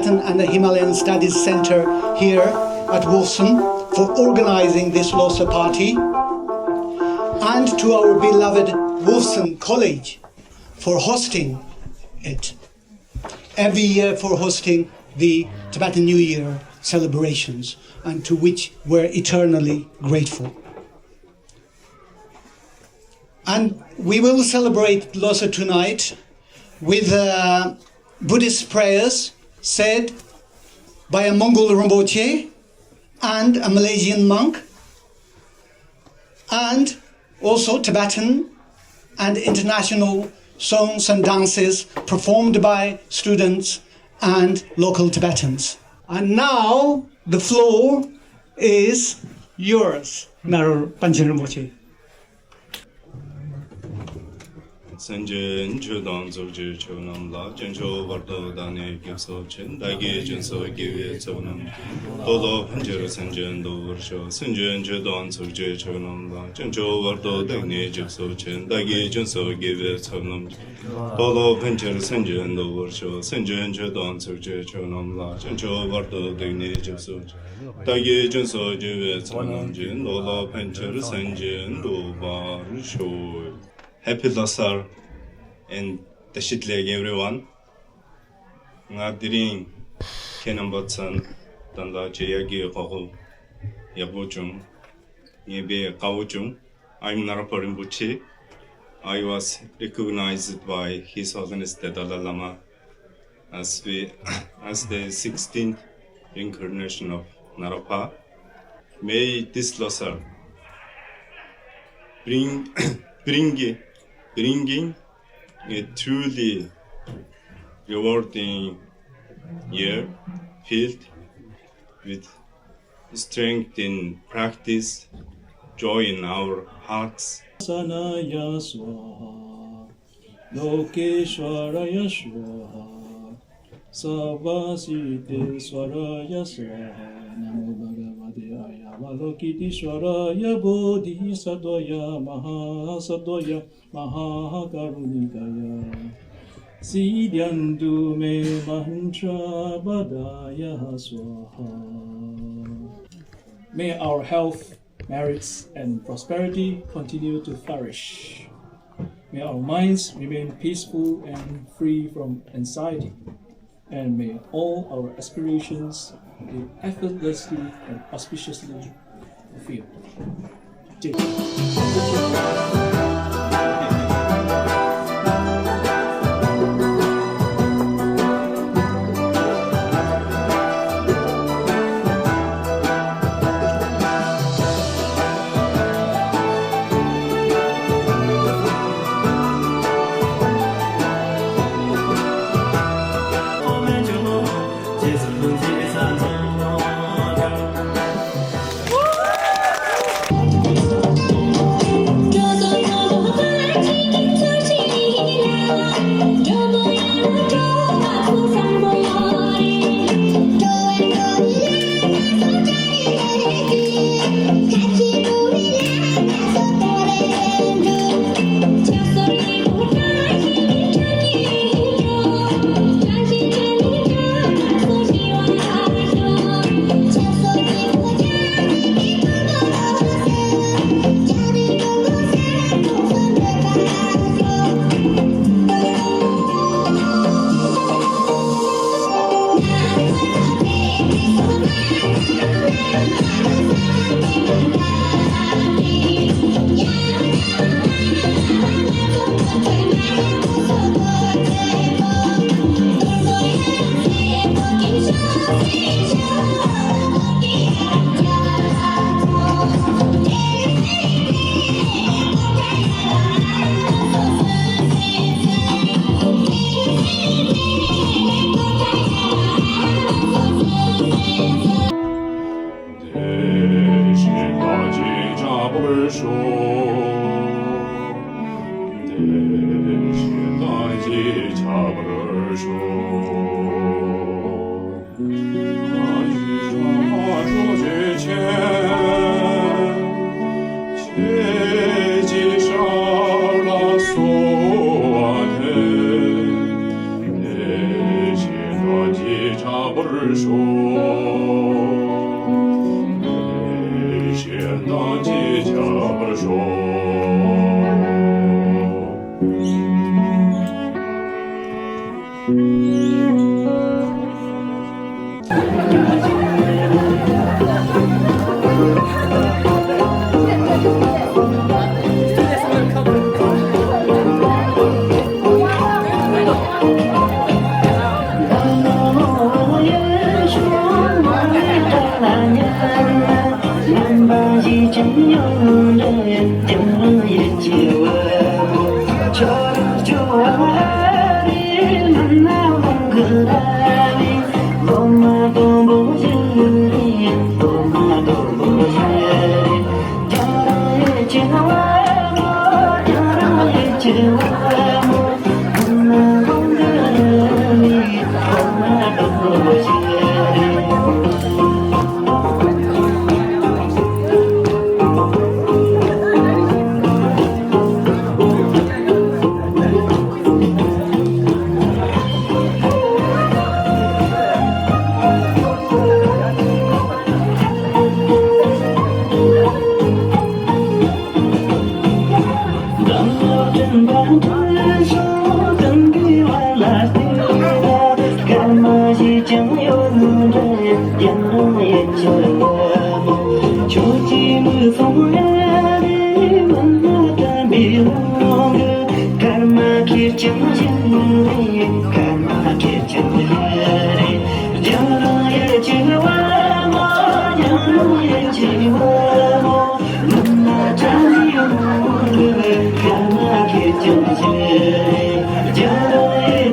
Tibetan and the Himalayan Studies Center here at Wolfson for organizing this Losar party, and to our beloved Wolfson College for hosting it every year, for hosting the Tibetan New Year celebrations, and to which we're eternally grateful. And we will celebrate Losar tonight with Buddhist prayers said by a Mongol Rinpoche and a Malaysian monk, and also Tibetan and international songs and dances performed by students and local Tibetans. And now the floor is yours, Naro Panchen Rinpoche. Sanjin Chudang Zoji Chunam La Jencho Vardo Dane Gipso Chen Dagi Junso Give Chunam Dodo Panjero Sanjin Do Warsho Sanjin Chudang Zoji Chunam La Jencho Vardo Dane Gipso Chen Dagi Junso Give Chunam Dodo Panjero Sanjin Do Warsho Sanjin Chudang Zoji Chunam La Jencho Vardo Dane Gipso Dagi Junso Give Chunam Jin Dodo Panjero Sanjin Do Warsho. Happy Losar and the shitleg everyone. Nga diring Kenan Batsan Tanda Chayagi Hoho Yabuchung Yebe Kauchung. I'm Narapa Rinpoche. I was recognized by His Holiness the Dalai Lama as the 16th incarnation of Narapa. May this Losar bringing a truly rewarding year filled with strength in practice, joy in our hearts. Sanaya Swaha, Lokeshwaraya Swaha, Savasite Swaraya Swaha, Namo Bhagavate Ayavalokiti Swaraya Bodhisattvaya Mahasattvaya Mahakarunikaya Siddhyantu Me Mantra Badaya Swaha. May our health, merits, and prosperity continue to flourish. May our minds remain peaceful and free from anxiety. And may all our aspirations be effortlessly and auspiciously fulfilled.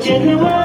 Jai